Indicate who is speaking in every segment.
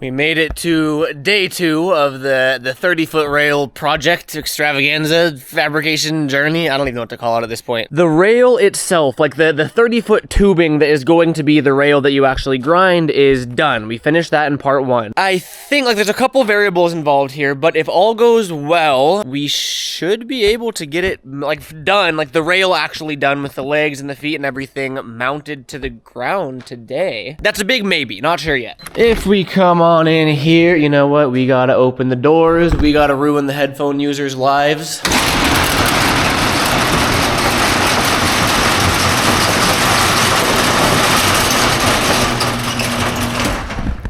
Speaker 1: We made it to day 2 of the 30-foot rail project extravaganza fabrication journey. I don't even know what to call it at this point. The rail itself, like the 30-foot tubing that is going to be the rail that you actually grind, is done. We finished that in part 1. I think like there's a couple variables involved here, but if all goes well, we should be able to get it like done, like the rail actually done with the legs and the feet and everything mounted to the ground today. That's a big maybe, not sure yet. If we come on in here, you know what? We gotta open the doors. We gotta ruin the headphone users' lives.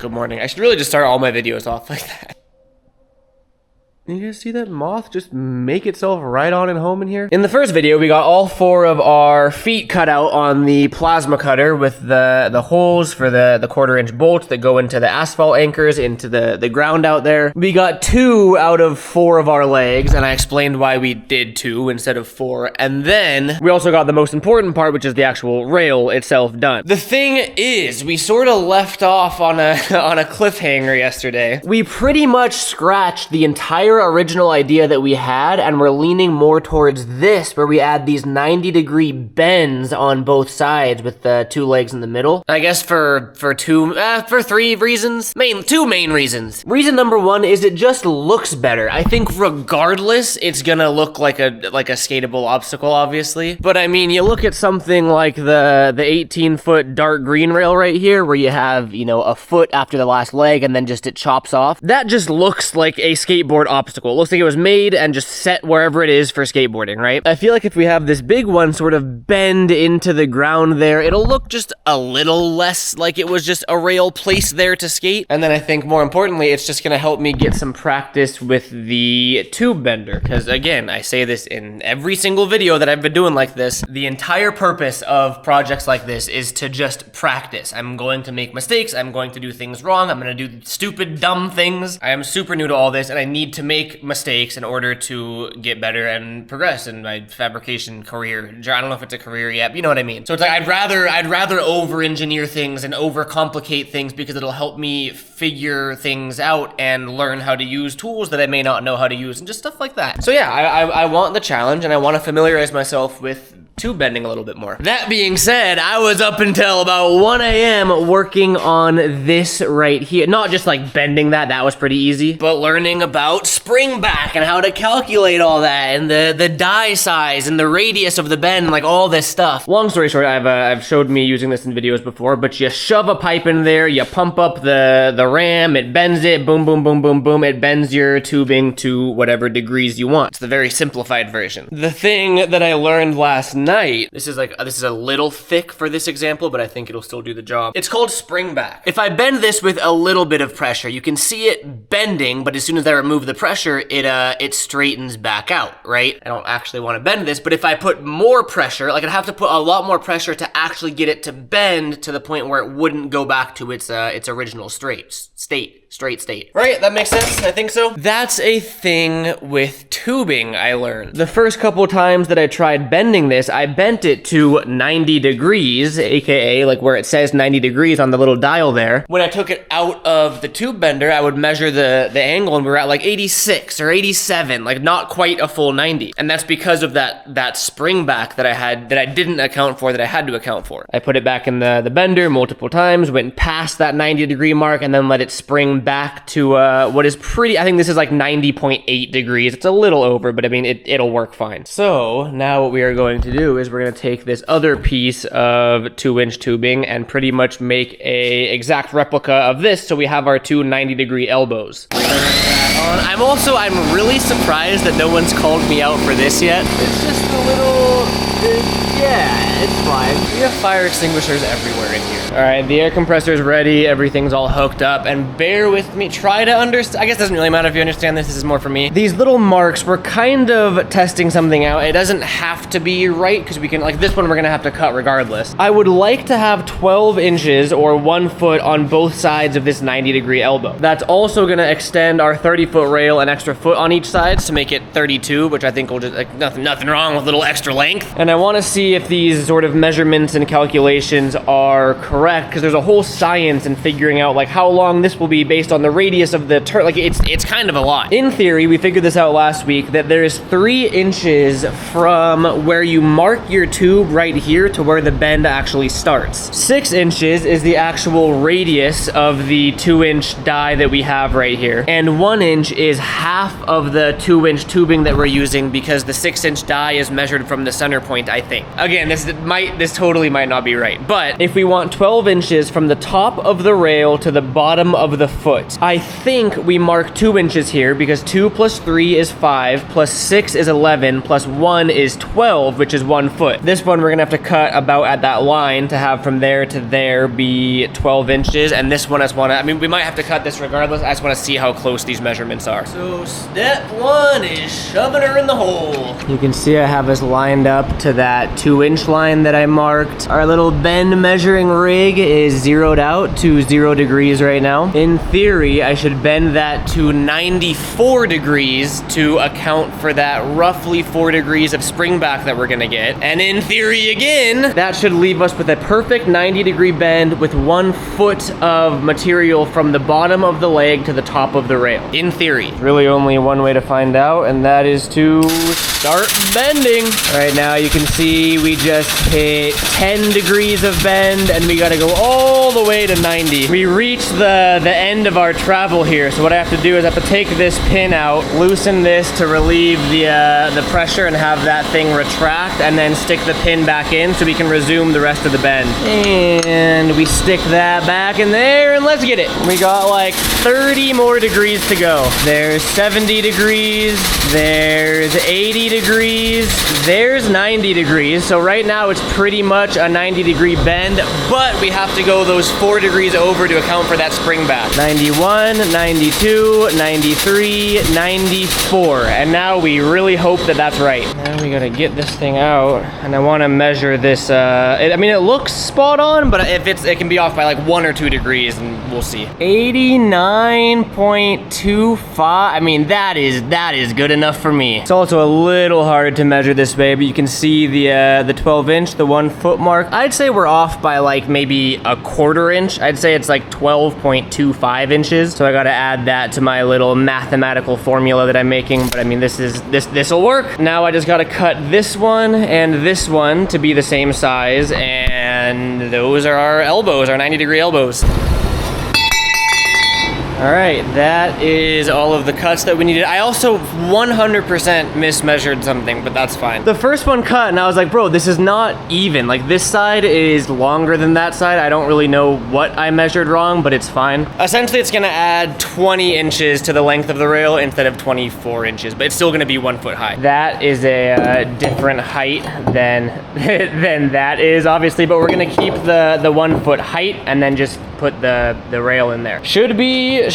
Speaker 1: Good morning. I should really just start all my videos off like that. You guys see that moth just make itself right on and home in here? In the first video, we got all 4 of our feet cut out on the plasma cutter with the holes for the 1/4-inch bolts that go into the asphalt anchors into the ground out there. We got 2 out of 4 of our legs, and I explained why we did 2 instead of 4. And then we also got the most important part, which is the actual rail itself done. The thing is, we sort of left off on a cliffhanger yesterday. We pretty much scratched the entire original idea that we had, and we're leaning more towards this, where we add these 90-degree bends on both sides with the 2 legs in the middle. I guess for 3 reasons. 2 main reasons. Reason number 1 is it just looks better. I think regardless, it's gonna look like a skatable obstacle, obviously. But I mean, you look at something like the 18-foot dark green rail right here, where you have, you know, a foot after the last leg, and then just it chops off. That just looks like a skateboard obstacle. It looks like it was made and just set wherever it is for skateboarding, right? I feel like if we have this big one sort of bend into the ground there, it'll look just a little less like it was just a rail placed there to skate. And then I think more importantly, it's just gonna help me get some practice with the tube bender. Because again, I say this in every single video that I've been doing like this, the entire purpose of projects like this is to just practice. I'm going to make mistakes, I'm going to do things wrong, I'm gonna do stupid, dumb things. I am super new to all this, and I need to make mistakes in order to get better and progress in my fabrication career. I don't know if it's a career yet, but you know what I mean. So it's like I'd rather over-engineer things and overcomplicate things because it'll help me figure things out and learn how to use tools that I may not know how to use and just stuff like that. So yeah, I want the challenge, and I want to familiarize myself with tube bending a little bit more. That being said, I was up until about 1 a.m. working on this right here. Not just like bending that was pretty easy, but learning about spring back and how to calculate all that and the die size and the radius of the bend and like all this stuff. Long story short, I've showed me using this in videos before, but you shove a pipe in there, you pump up the ram, it bends it, boom, boom, boom, boom, boom, it bends your tubing to whatever degrees you want. It's the very simplified version. The thing that I learned last night, this is a little thick for this example, but I think it'll still do the job. It's called spring back. If I bend this with a little bit of pressure, you can see it bending, but as soon as I remove the pressure, it straightens back out, right? I don't actually want to bend this, but if I put more pressure, like I'd have to put a lot more pressure to actually get it to bend to the point where it wouldn't go back to its original straight state. Right? That makes sense? I think so. That's a thing with tubing, I learned. The first couple times that I tried bending this, I bent it to 90 degrees, aka like where it says 90 degrees on the little dial there. When I took it out of the tube bender, I would measure the angle, and we were at like 86 or 87, like not quite a full 90. And that's because of that spring back that I had, that I didn't account for, that I had to account for. I put it back in the bender multiple times, went past that 90-degree mark, and then let it spring back to what is pretty, I think this is like 90.8 degrees. It's a little over, but I mean, it'll work fine. So now what we are going to do is we're going to take this other piece of 2-inch tubing and pretty much make a exact replica of this, so we have our 2 90-degree elbows. I'm really surprised that no one's called me out for this yet. It's just a little, yeah, it's fine. We have fire extinguishers everywhere in here. All right, the air compressor's ready, everything's all hooked up, and bear with me, try to understand, I guess it doesn't really matter if you understand this is more for me. These little marks, we're kind of testing something out. It doesn't have to be right, because we can, like this one we're gonna have to cut regardless. I would like to have 12 inches or 1 foot on both sides of this 90-degree elbow. That's also gonna extend our 30-foot rail an extra foot on each side to make it 32, which I think will just, like, nothing wrong with a little extra length. And I wanna see if these sort of measurements and calculations are correct correct, because there's a whole science in figuring out like how long this will be based on the radius of the turn. Like it's kind of a lot. In theory, we figured this out last week, that there's 3 inches from where you mark your tube right here to where the bend actually starts. 6 inches is the actual radius of the 2-inch die that we have right here. And 1 inch is half of the 2-inch tubing that we're using, because the 6-inch die is measured from the center point, I think. Again, this totally might not be right. But if we want 12 inches from the top of the rail to the bottom of the foot, I think we mark 2 inches here, because 2 plus 3 is 5, plus 6 is 11, plus 1 is 12, which is 1 foot. This one we're gonna have to cut about at that line to have from there to there be 12 inches, and this one I mean, we might have to cut this regardless. I just wanna see how close these measurements are. So step 1 is shoving her in the hole. You can see I have us lined up to that 2-inch line that I marked. Our little bend measuring rig is zeroed out to 0 degrees right now. In theory, I should bend that to 94 degrees to account for that roughly 4 degrees of spring back that we're gonna get. And in theory again, that should leave us with a perfect 90-degree bend with 1 foot of material from the bottom of the leg to the top of the rail. In theory. Really only one way to find out, and that is to start bending. Right now you can see we just hit 10 degrees of bend, and we gotta go all the way to 90. We reached the end of our travel here, so what I have to do is I have to take this pin out, loosen this to relieve the pressure and have that thing retract, and then stick the pin back in so we can resume the rest of the bend. And we stick that back in there, and let's get it. We got like 30 more degrees to go. There's 70 degrees, there's 80 degrees, there's 90 degrees. So right now it's pretty much a 90-degree bend, but we have to go those 4 degrees over to account for that spring back. 91, 92, 93, 94. And now we really hope that that's right. Now we gotta get this thing out, and I wanna measure this. I mean, it looks spot on, but if it can be off by like 1 or 2 degrees, and we'll see. 89.25. I mean, that is good enough for me. It's also a little hard to measure this way, but you can see the 12-inch, the 1 foot mark. I'd say we're off by like maybe a 1/4 inch. I'd say it's like 12.25 inches. So I gotta add that to my little mathematical formula that I'm making. But I mean, this'll work. Now I just gotta cut this one and this one to be the same size, and those are our elbows, our 90-degree elbows. All right, that is all of the cuts that we needed. I also 100% mismeasured something, but that's fine. The first one cut, and I was like, bro, this is not even. Like, this side is longer than that side. I don't really know what I measured wrong, but it's fine. Essentially, it's gonna add 20 inches to the length of the rail instead of 24 inches, but it's still gonna be 1 foot high. That is a different height than that is, obviously, but we're gonna keep the 1 foot height and then just put the rail in there. Should be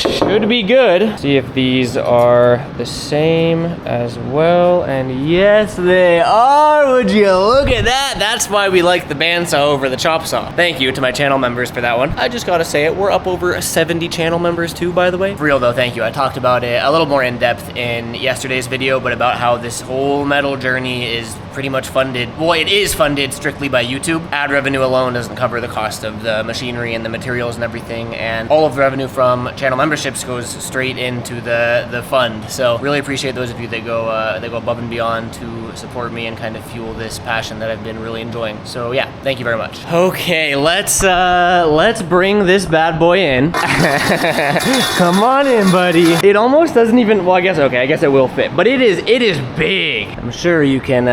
Speaker 1: good. See if these are the same as well, and yes, they are. Would you look at that? That's why we like the bandsaw over the chop saw. Thank you to my channel members for that one. I just gotta say it, we're up over 70 channel members too, by the way. For real though, thank you. I talked about it a little more in depth in yesterday's video, but about how this whole metal journey is pretty much funded. Well, it is funded strictly by YouTube. Ad revenue alone doesn't cover the cost of the machinery and the materials and everything, and all of the revenue from channel memberships goes straight into the fund. So really appreciate those of you that go above and beyond to support me and kind of fuel this passion that I've been really enjoying. So yeah, thank you very much. Okay, let's bring this bad boy in. Come on in, buddy. It almost doesn't even, well, I guess it will fit, but it is big. I'm sure you can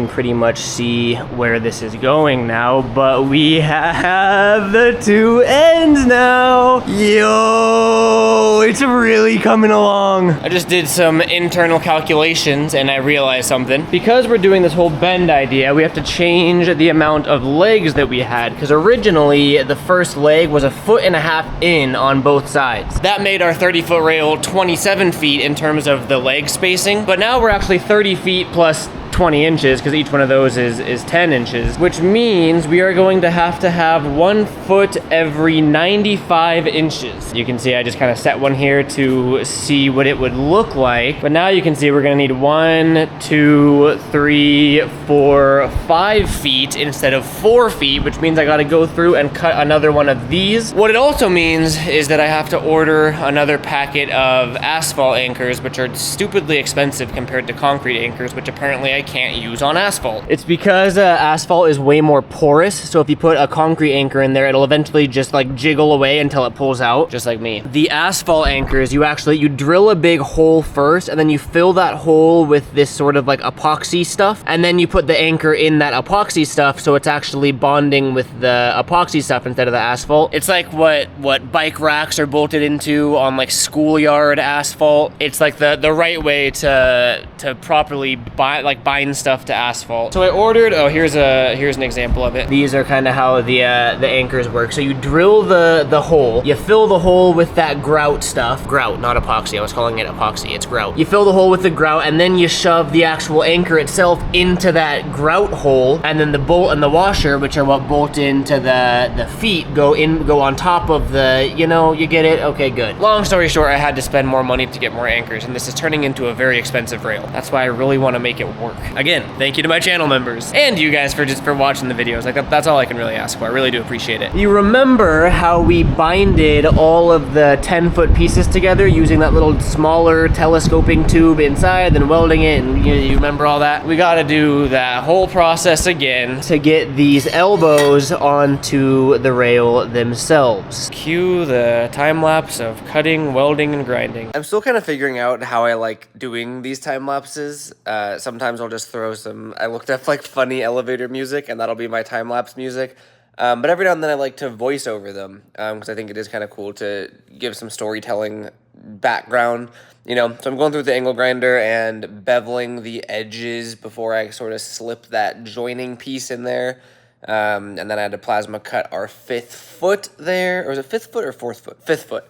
Speaker 1: pretty much see where this is going now, but we have the 2 ends now. Yo, it's really coming along. I just did some internal calculations and I realized something. Because we're doing this whole bend idea, we have to change the amount of legs that we had, because originally the first leg was 1.5 feet in on both sides. That made our 30-foot rail 27 feet in terms of the leg spacing, but now we're actually 30 feet plus 20 inches because each one of those is 10 inches, which means we are going to have 1 foot every 95 inches. You can see I just kind of set one here to see what it would look like. But now you can see we're gonna need 1, 2, 3, 4, 5 feet instead of 4 feet, which means I gotta go through and cut another one of these. What it also means is that I have to order another packet of asphalt anchors, which are stupidly expensive compared to concrete anchors, which apparently I can't use on asphalt. It's because asphalt is way more porous, so if you put a concrete anchor in there, it'll eventually just like jiggle away until it pulls out, just like me. The asphalt anchors, you drill a big hole first, and then you fill that hole with this sort of like epoxy stuff, and then you put the anchor in that epoxy stuff, so it's actually bonding with the epoxy stuff instead of the asphalt. It's like what bike racks are bolted into on like schoolyard asphalt. It's like the right way to properly bind stuff to asphalt. So I ordered, oh, here's an example of it. These are kind of how the anchors work. So you drill the hole, you fill the hole with that grout stuff. Grout, not epoxy. I was calling it epoxy. It's grout. You fill the hole with the grout, and then you shove the actual anchor itself into that grout hole, and then the bolt and the washer, which are what bolt into the feet, go on top of the, you get it? Okay, good. Long story short, I had to spend more money to get more anchors, and this is turning into a very expensive rail. That's why I really want to make it work. Again, thank you to my channel members and you guys for watching the videos. Like that's all I can really ask for. I really do appreciate it. You remember how we binded all of the 10-foot pieces together using that little smaller telescoping tube inside, then welding it, and you remember all that? We got to do that whole process again to get these elbows onto the rail themselves. Cue the time lapse of cutting, welding, and grinding. I'm still kind of figuring out how I like doing these time lapses. Sometimes I'll just throw I looked up like funny elevator music, and that'll be my time lapse music. But every now and then I like to voice over them because I think it is kind of cool to give some storytelling background. So I'm going through the angle grinder and beveling the edges before I sort of slip that joining piece in there. And then I had to plasma cut our 5th foot there. Or was it 5th foot or 4th foot? 5th foot.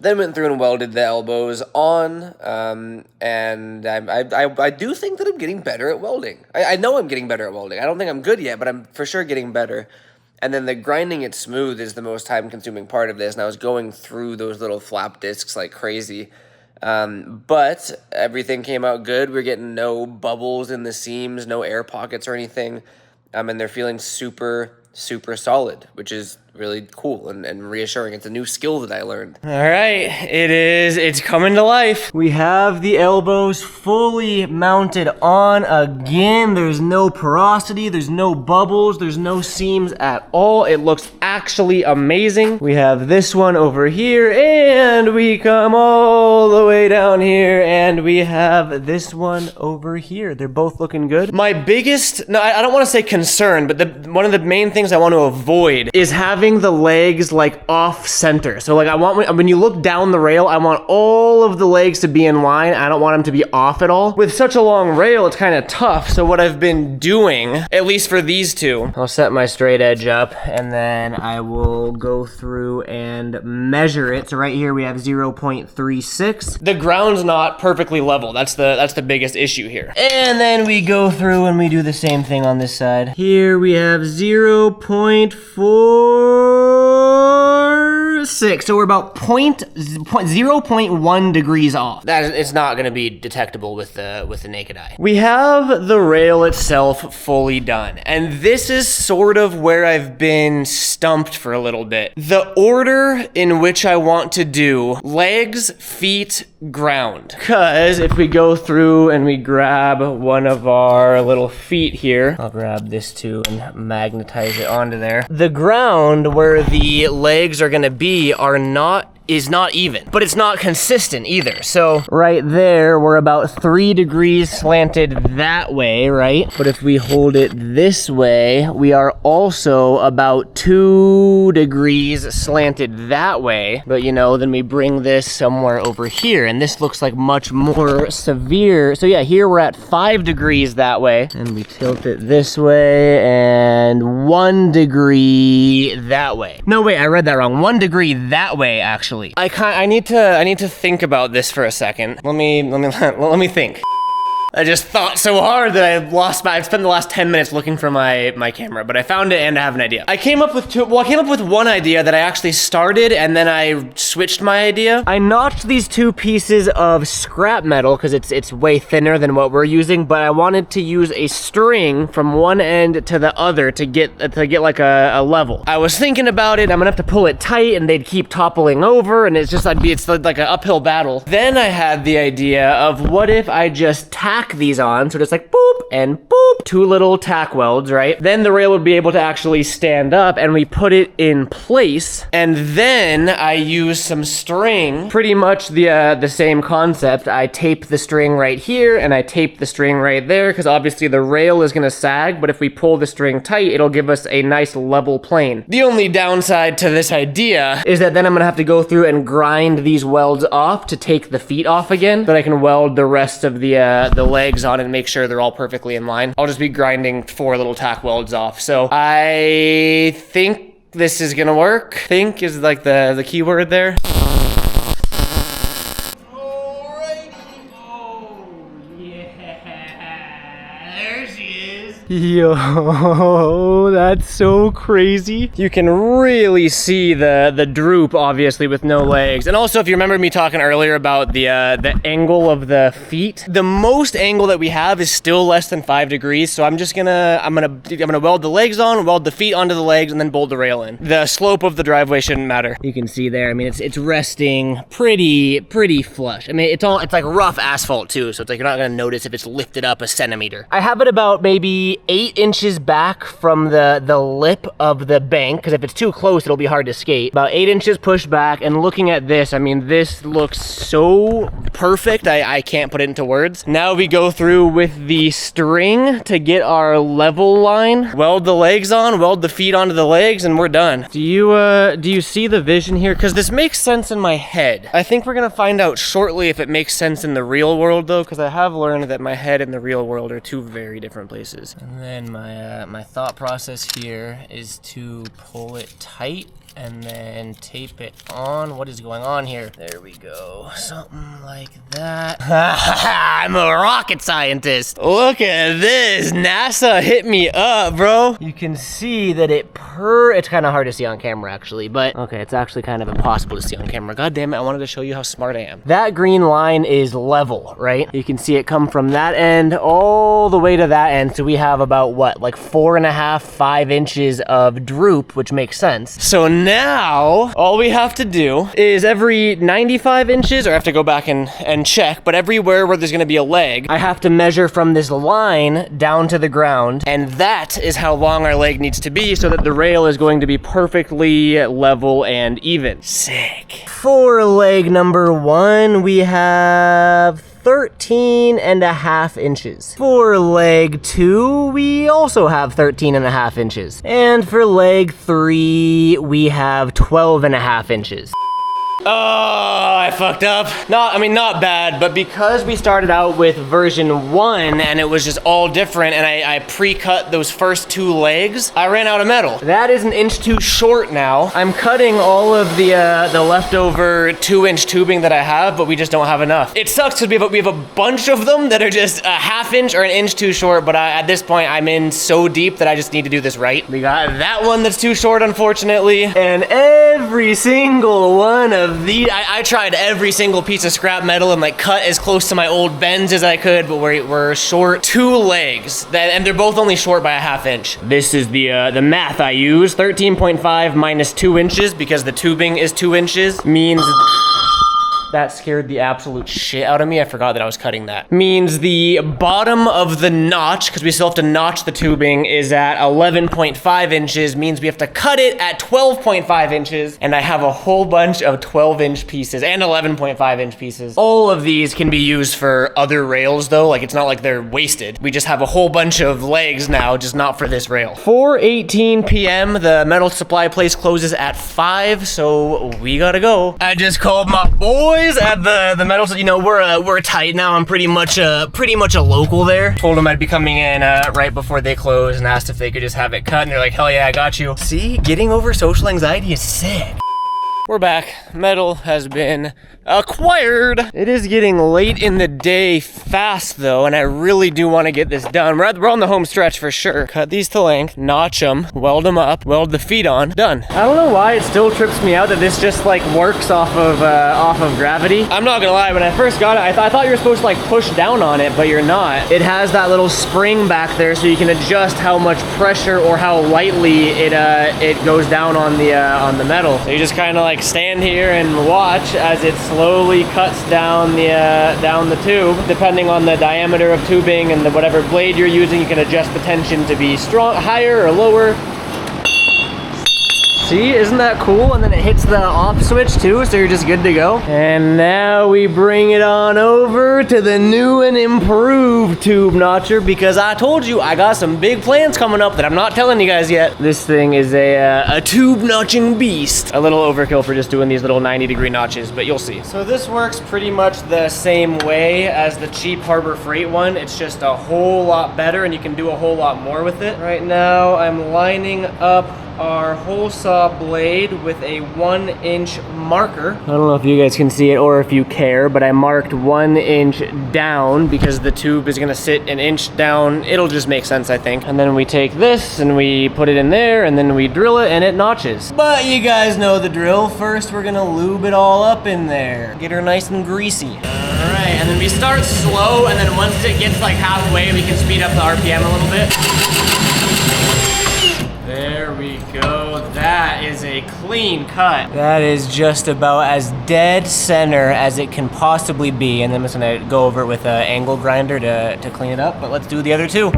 Speaker 1: Then went through and welded the elbows on, and I do think that I'm getting better at welding. I know I'm getting better at welding. I don't think I'm good yet, but I'm for sure getting better. And then the grinding it smooth is the most time-consuming part of this, and I was going through those little flap discs like crazy. But everything came out good. We're getting no bubbles in the seams, no air pockets or anything, and they're feeling super solid, which is really cool and reassuring. It's a new skill that I learned. All right, it's coming to life. We have the elbows fully mounted on again. There's no porosity, there's no bubbles, there's no seams at all. It looks actually amazing. We have this one over here, and we come all the way down here, and we have this one over here. They're both looking good. My biggest, I don't want to say concern, but one of the main things I want to avoid is having the legs like off center. So like I want, when you look down the rail, I want all of the legs to be in line. I don't want them to be off at all. With such a long rail, it's kind of tough. So what I've been doing, at least for these two, I'll set my straight edge up, and then I will go through and measure it. So right here we have 0.36. The ground's not perfectly level. That's the biggest issue here. And then we go through and we do the same thing on this side. Here we have 0.46, so we're about 0.1 degrees off. It's not going to be detectable with the naked eye. We have the rail itself fully done, and this is sort of where I've been stumped for a little bit. The order in which I want to do legs, feet, ground. Because if we go through and we grab one of our little feet here, I'll grab this too and magnetize it onto there. The ground where the legs are gonna be is not even, but it's not consistent either. So right there, we're about 3 degrees slanted that way, right? But if we hold it this way, we are also about 2 degrees slanted that way. But then we bring this somewhere over here, and this looks like much more severe. So yeah, here we're at 5 degrees that way, and we tilt it this way, and 1 degree that way. No, wait, I read that wrong. 1 degree that way, actually. I need to think about this for a second. Let me think. I just thought so hard that I've spent the last 10 minutes looking for my camera, but I found it and I have an idea. I came up with one idea that I actually started and then I switched my idea. I notched these two pieces of scrap metal because it's way thinner than what we're using, but I wanted to use a string from one end to the other to get like a level. I was thinking about it, I'm gonna have to pull it tight and they'd keep toppling over and it's like an uphill battle. Then I had the idea of what if I just tack these on, so just like boop and boop, two little tack welds, right? Then the rail would be able to actually stand up and we put it in place, and then I use some string, pretty much the same concept. I tape the string right here and I tape the string right there because obviously the rail is gonna sag, but if we pull the string tight, it'll give us a nice level plane. The only downside to this idea is that then I'm gonna have to go through and grind these welds off to take the feet off again, so that I can weld the rest of the legs on and make sure they're all perfectly in line. I'll just be grinding 4 little tack welds off. So I think this is gonna work. Think is like the key word there. Yo, that's so crazy. You can really see the droop, obviously, with no legs. And also, if you remember me talking earlier about the angle of the feet, the most angle that we have is still less than 5 degrees. So I'm gonna weld the legs on, weld the feet onto the legs, and then bolt the rail in. The slope of the driveway shouldn't matter. You can see there. I mean, it's resting pretty flush. I mean, it's like rough asphalt too, so it's like you're not gonna notice if it's lifted up a centimeter. I have it about maybe 8 inches back from the lip of the bank, because if it's too close, it'll be hard to skate. About 8 inches pushed back, and looking at this, I mean, this looks so perfect, I can't put it into words. Now we go through with the string to get our level line, weld the legs on, weld the feet onto the legs, and we're done. Do you see the vision here? Because this makes sense in my head. I think we're gonna find out shortly if it makes sense in the real world, though, because I have learned that my head and the real world are two very different places. And then my thought process here is to pull it tight and then tape it on. What is going on here? There we go. Something like that. I'm a rocket scientist. Look at this. NASA hit me up, bro. You can see that it's kind of hard to see on camera, actually, but okay, it's actually kind of impossible to see on camera. God damn it, I wanted to show you how smart I am. That green line is level, right? You can see it come from that end all the way to that end, so we have about, what, like 4.5, 5 inches of droop, which makes sense. So now, all we have to do is every 95 inches, or I have to go back and check, but everywhere where there's gonna be a leg, I have to measure from this line down to the ground, and that is how long our leg needs to be so that the rail is going to be perfectly level and even. Sick. For leg number 1, we have 13.5 inches. For leg 2, we also have 13.5 inches. And for leg 3, we have 12.5 inches. Oh, I fucked up. Not bad, but because we started out with version 1 and it was just all different and I pre-cut those first 2 legs, I ran out of metal. That is an inch too short now. I'm cutting all of the leftover 2-inch tubing that I have, but we just don't have enough. It sucks because we have a bunch of them that are just a ½ inch or an inch too short, but at this point, I'm in so deep that I just need to do this right. We got that one that's too short, unfortunately, and every single one of these, I tried every single piece of scrap metal and like cut as close to my old bends as I could, but we're short 2 legs, and they're both only short by a ½ inch. This is the math I use. 13.5 minus 2 inches, because the tubing is 2 inches, means that scared the absolute shit out of me. I forgot that I was cutting that. Means the bottom of the notch, because we still have to notch the tubing, is at 11.5 inches, means we have to cut it at 12.5 inches, and I have a whole bunch of 12-inch pieces and 11.5-inch pieces. All of these can be used for other rails, though. Like, it's not like they're wasted. We just have a whole bunch of legs now, just not for this rail. 4:18 p.m., the metal supply place closes at 5, so we gotta go. I just called my boy at the metal, so you know we're tight now. I'm pretty much a local there. Told them I'd be coming in right before they close and asked if they could just have it cut, and they're like, hell yeah, I got you. See, getting over social anxiety is sick. We're back. Metal has been acquired. It is getting late in the day fast though, and I really do want to get this done. We're on the home stretch for sure. Cut these to length, notch them, weld them up, weld the feet on, done. I don't know why it still trips me out that this just like works off of gravity. I'm not gonna lie, when I first got it, I thought you were supposed to like push down on it, but you're not. It has that little spring back there so you can adjust how much pressure or how lightly it goes down on the metal. So you just kind of like stand here and watch as it slowly cuts down the tube. Depending on the diameter of tubing and whatever blade you're using, you can adjust the tension to be higher or lower. See, isn't that cool? And then it hits the off switch too, so you're just good to go. And now we bring it on over to the new and improved tube notcher, because I told you I got some big plans coming up that I'm not telling you guys yet. This thing is a tube notching beast. A little overkill for just doing these little 90-degree notches, but you'll see. So this works pretty much the same way as the cheap Harbor Freight one. It's just a whole lot better and you can do a whole lot more with it. Right now I'm lining up our hole saw blade with a 1-inch marker. I don't know if you guys can see it or if you care, but I marked 1 inch down because the tube is gonna sit 1 inch down. It'll just make sense, I think. And then we take this and we put it in there and then we drill it and it notches. But you guys know the drill. First, we're gonna lube it all up in there. Get her nice and greasy. All right, and then we start slow, and then once it gets like halfway, we can speed up the RPM a little bit. There we go. That is a clean cut. That is just about as dead center as it can possibly be. And then I'm just gonna go over it with an angle grinder to clean it up, but let's do the other two.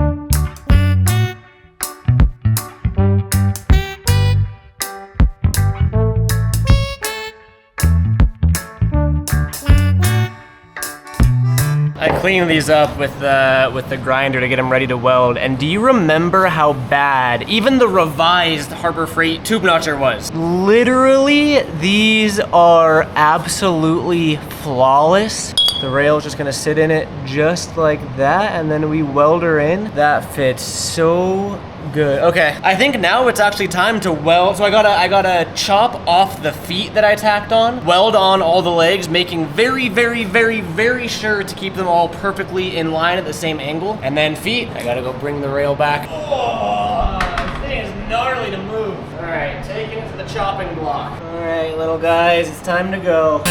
Speaker 1: I cleaned these up with the grinder to get them ready to weld. And do you remember how bad even the revised Harbor Freight tube notcher was? Literally, these are absolutely flawless. The rail's just gonna sit in it just like that, and then we weld her in. That fits so good. Okay, I think now it's actually time to weld. So I gotta chop off the feet that I tacked on, weld on all the legs, making very, very, very, very sure to keep them all perfectly in line at the same angle. And then feet, I gotta go bring the rail back. Oh, this thing is gnarly to move. All right, taking it to the chopping block. All right, little guys, it's time to go.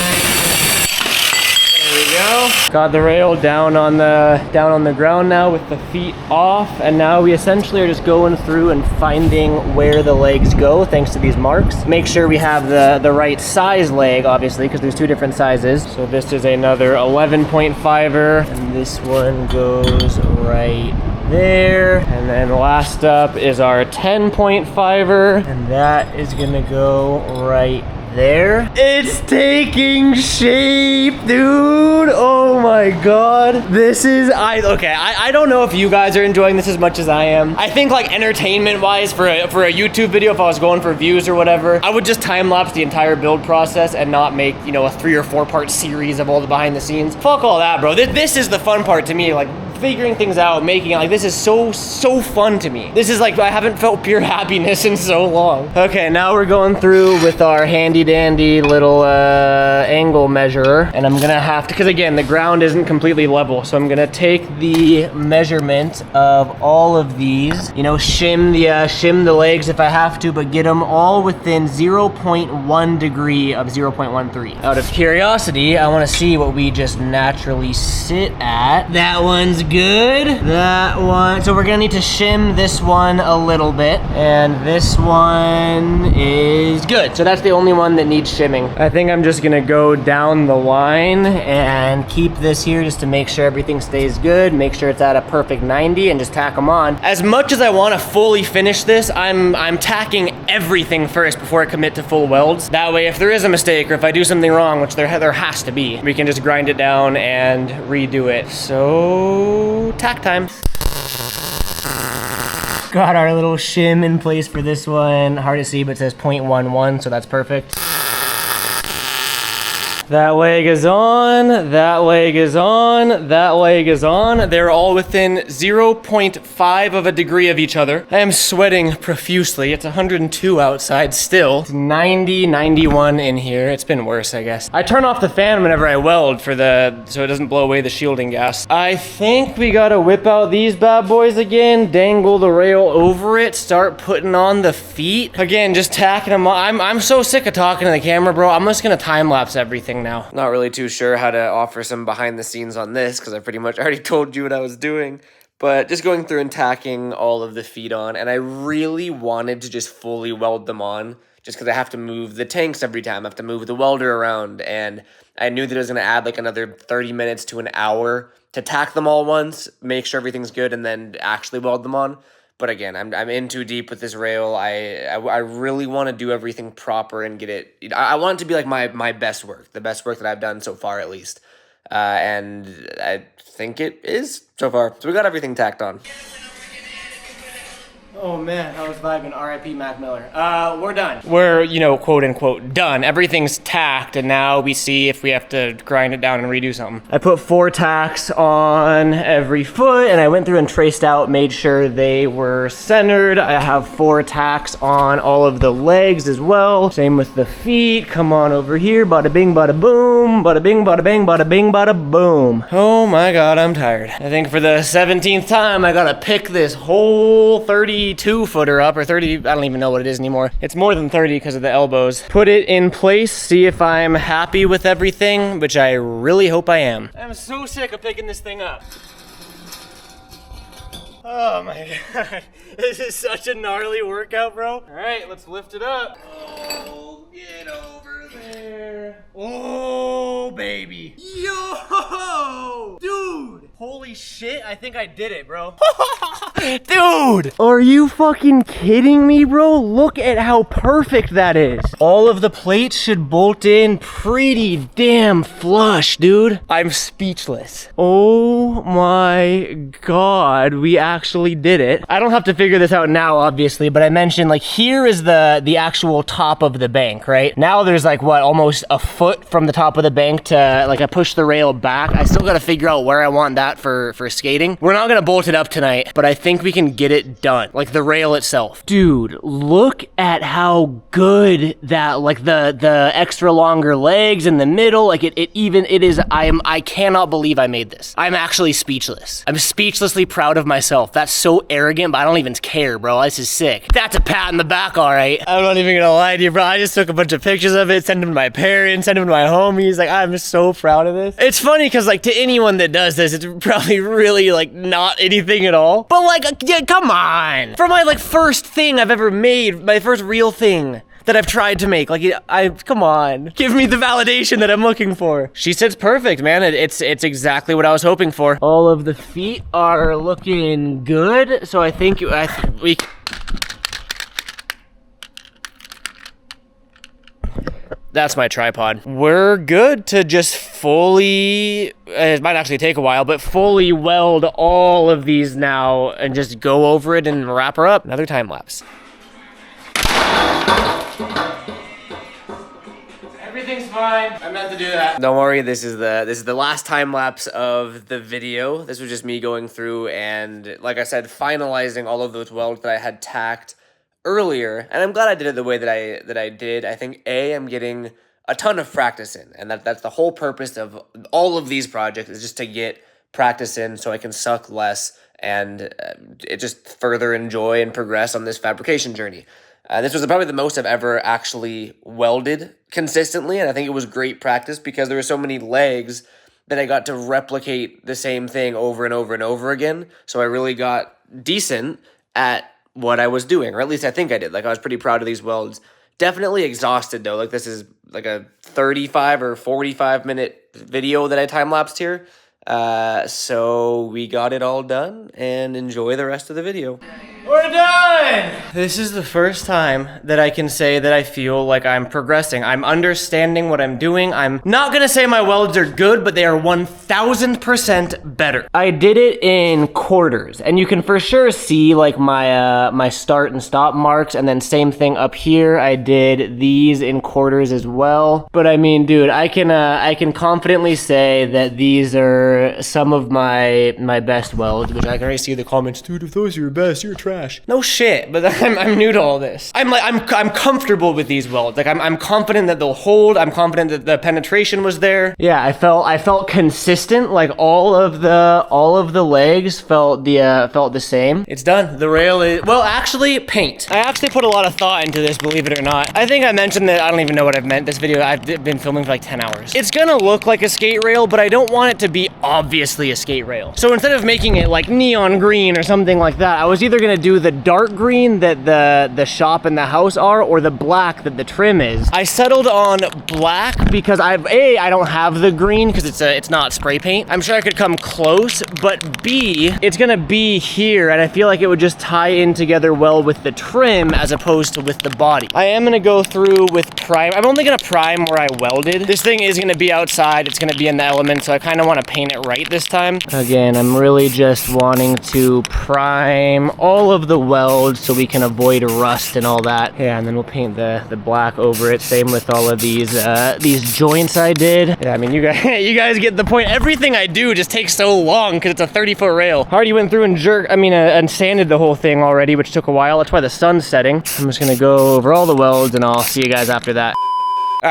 Speaker 1: There we go. Got the rail down on the ground now with the feet off, and now we essentially are just going through and finding where the legs go thanks to these marks. Make sure we have the right size leg, obviously, because there's two different sizes. So this is another 11.5er, and this one goes right there. And then last up is our 10.5er, and that is gonna go right there. It's taking shape, dude. Oh my god. This is, I don't know if you guys are enjoying this as much as I am. I think like entertainment wise for a YouTube video, if I was going for views or whatever, I would just time lapse the entire build process and not make, you know, a 3 or 4 part series of all the behind the scenes. Fuck all that, bro. This is the fun part to me, like figuring things out, making it, like this is so fun to me. This is like, I haven't felt pure happiness in so long. Okay, now we're going through with our handy dandy little angle measurer, and I'm gonna have to, because again, the ground isn't completely level, so I'm gonna take the measurement of all of these, you know, shim the legs if I have to, but get them all within 0.1 degree of 0.13. Out of curiosity, I wanna see what we just naturally sit at. That one's good. That one, so we're gonna need to shim this one a little bit, and this one is good. So that's the only one that needs shimming. I think I'm just gonna go down the line and keep this here just to make sure everything stays good, make sure it's at a perfect 90, and just tack them on. As much as I want to fully finish this, I'm tacking everything first before I commit to full welds. That way, if there is a mistake or if I do something wrong, which there has to be, we can just grind it down and redo it. So tack time. Got our little shim in place for this one. Hard to see, but it says 0.11, so that's perfect. That leg is on, that leg is on, that leg is on. They're all within 0.5 of a degree of each other. I am sweating profusely. It's 102 outside still. It's 90, 91 in here. It's been worse, I guess. I turn off the fan whenever I weld so it doesn't blow away the shielding gas. I think we gotta whip out these bad boys again, dangle the rail over it, start putting on the feet. Again, just tacking them on. I'm so sick of talking to the camera, bro. I'm just gonna time lapse everything now. Not really too sure how to offer some behind the scenes on this because I pretty much already told you what I was doing. But just going through and tacking all of the feet on, and I really wanted to just fully weld them on just because I have to move the tanks every time. I have to move the welder around, and I knew that it was going to add like another 30 minutes to an hour to tack them all once, make sure everything's good, and then actually weld them on. But again, I'm in too deep with this rail. I really want to do everything proper and get it. I want it to be like my best work, the best work that I've done so far at least. And I think it is so far. So we got everything tacked on. Oh man, I was vibing. R.I.P. Mac Miller. We're done. We're, you know, quote unquote done. Everything's tacked, and now we see if we have to grind it down and redo something. I put 4 tacks on every foot, and I went through and traced out, made sure they were centered. I have 4 tacks on all of the legs as well. Same with the feet. Come on over here. Bada bing, bada boom. Bada bing, bada bang, bada bing, bada boom. Oh my god, I'm tired. I think for the 17th time, I gotta pick this whole 32-footer up, or 30, I don't even know what it is anymore. It's more than 30 because of the elbows. Put it in place, see if I'm happy with everything, which I really hope I am. I'm so sick of picking this thing up. Oh my god. This is such a gnarly workout, bro. All right, let's lift it up. Oh, get over there. Oh, baby. Yo, dude. Holy shit, I think I did it, bro. Dude, are you fucking kidding me, bro? Look at how perfect that is. All of the plates should bolt in pretty damn flush, dude. I'm speechless. Oh my god, we actually did it. I don't have to figure this out now, obviously, but I mentioned, like, here is the actual top of the bank, right? Now there's like, what, almost a foot from the top of the bank to, like, I push the rail back. I still gotta figure out where I want that for skating. We're not gonna bolt it up tonight, but I think we can get it done, like the rail itself. Dude, look at how good that, like, the extra longer legs in the middle, like it is. I cannot believe I made this. I'm actually speechless. I'm speechlessly proud of myself. That's so arrogant, but I don't even care, bro. This is sick. That's a pat in the back, all right. I'm not even gonna lie to you, bro. I just took a bunch of pictures of it, sent them to my parents, sent them to my homies. Like, I'm so proud of this. It's funny because, like, to anyone that does this, it's probably really, like, not anything at all. But, like, yeah, come on. For my, like, first thing I've ever made, my first real thing that I've tried to make, like, come on. Give me the validation that I'm looking for. She sits perfect, man. It's exactly what I was hoping for. All of the feet are looking good, so I think we... That's my tripod. We're good to just fully, it might actually take a while, but fully weld all of these now and just go over it and wrap her up. Another time lapse. Everything's fine. I meant to do that. Don't worry, this is the last time lapse of the video. This was just me going through and, like I said, finalizing all of those welds that I had tacked earlier, and I'm glad I did it the way that I did. I think I'm getting a ton of practice in, and that's the whole purpose of all of these projects, is just to get practice in so I can suck less and it just further enjoy and progress on this fabrication journey. This was probably the most I've ever actually welded consistently, and I think it was great practice because there were so many legs that I got to replicate the same thing over and over and over again. So I really got decent at what I was doing, or at least I think I did. Like, I was pretty proud of these welds. Definitely exhausted though. Like, this is like a 35 or 45 minute video that I time-lapsed here. So we got it all done, and enjoy the rest of the video. We're done! This is the first time that I can say that I feel like I'm progressing. I'm understanding what I'm doing. I'm not gonna say my welds are good, but they are 1000% better. I did it in quarters, and you can for sure see like my start and stop marks, and then same thing up here. I did these in quarters as well. But I mean, dude, I can confidently say that these are some of my best welds, which I can already see the comments, dude, if those are your best, you're trash. No shit, but I'm new to all this. I'm comfortable with these welds. Like I'm confident that they'll hold. I'm confident that the penetration was there. Yeah, I felt consistent. Like all of the legs felt the same. It's done. The rail is, well, actually paint. I actually put a lot of thought into this, believe it or not. I think I mentioned that I don't even know what I've meant. This video I've been filming for like 10 hours. It's gonna look like a skate rail, but I don't want it to be obviously a skate rail. So instead of making it like neon green or something like that, I was either gonna do the dark green that the shop and the house are, or the black that the trim is. I settled on black because I don't have the green because it's not spray paint. I'm sure I could come close, but B, it's gonna be here, and I feel like it would just tie in together well with the trim as opposed to with the body. I am gonna go through with prime. I'm only gonna prime where I welded. This thing is gonna be outside. It's gonna be in the elements, so I kind of want to paint it right this time. Again, I'm really just wanting to prime all of the welds so we can avoid rust and all that. Yeah, and then we'll paint the black over it. Same with all of these joints I did. Yeah, I mean, you guys get the point. Everything I do just takes so long because it's a 30-foot rail. I already went through and sanded the whole thing already, which took a while. That's why the sun's setting. I'm just gonna go over all the welds and I'll see you guys after that.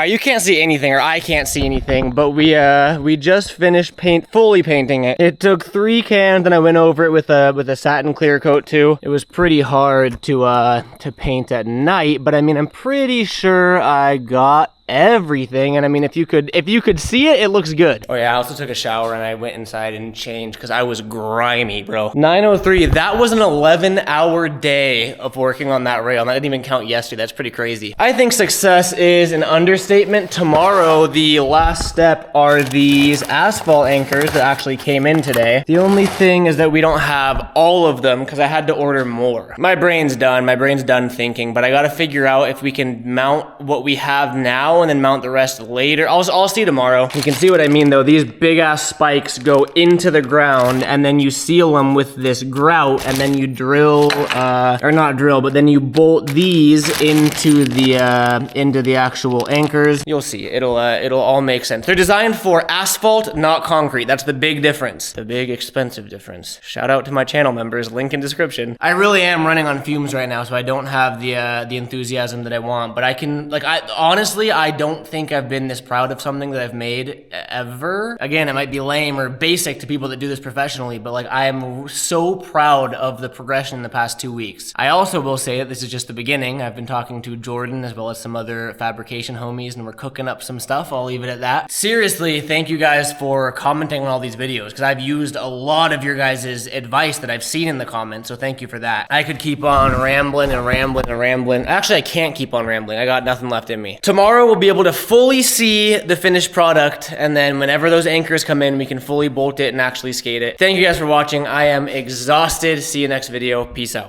Speaker 1: You can't see anything, or I can't see anything, but we just finished fully painting it. It took 3 cans, and I went over it with a satin clear coat too. It was pretty hard to paint at night, but I mean, I'm pretty sure I got everything, and I mean, if you could see it, it looks good. Oh yeah, I also took a shower and I went inside and changed because I was grimy, bro. 9:03, that was an 11-hour day of working on that rail, and I didn't even count yesterday. That's pretty crazy. I think success is an understatement. Tomorrow, the last step are these asphalt anchors that actually came in today. The only thing is that we don't have all of them because I had to order more. My brain's done thinking, but I gotta figure out if we can mount what we have now and then mount the rest later. I'll see tomorrow. You can see what I mean though. These big ass spikes go into the ground, and then you seal them with this grout, and then you drill, or not drill, but then you bolt these into the actual anchors. You'll see, it'll all make sense. They're designed for asphalt, not concrete. That's the big difference. The big expensive difference. Shout out to my channel members, link in description. I really am running on fumes right now, so I don't have the enthusiasm that I want, but I can, like, honestly, I don't think I've been this proud of something that I've made ever. Again, it might be lame or basic to people that do this professionally, but like I am so proud of the progression in the past 2 weeks. I also will say that this is just the beginning. I've been talking to Jordan as well as some other fabrication homies, and we're cooking up some stuff. I'll leave it at that. Seriously, thank you guys for commenting on all these videos because I've used a lot of your guys' advice that I've seen in the comments, so thank you for that. I could keep on rambling and rambling and rambling. Actually, I can't keep on rambling. I got nothing left in me. Tomorrow we'll be able to fully see the finished product, and then whenever those anchors come in, we can fully bolt it and actually skate it. Thank you guys for watching. I am exhausted. See you next video. Peace out.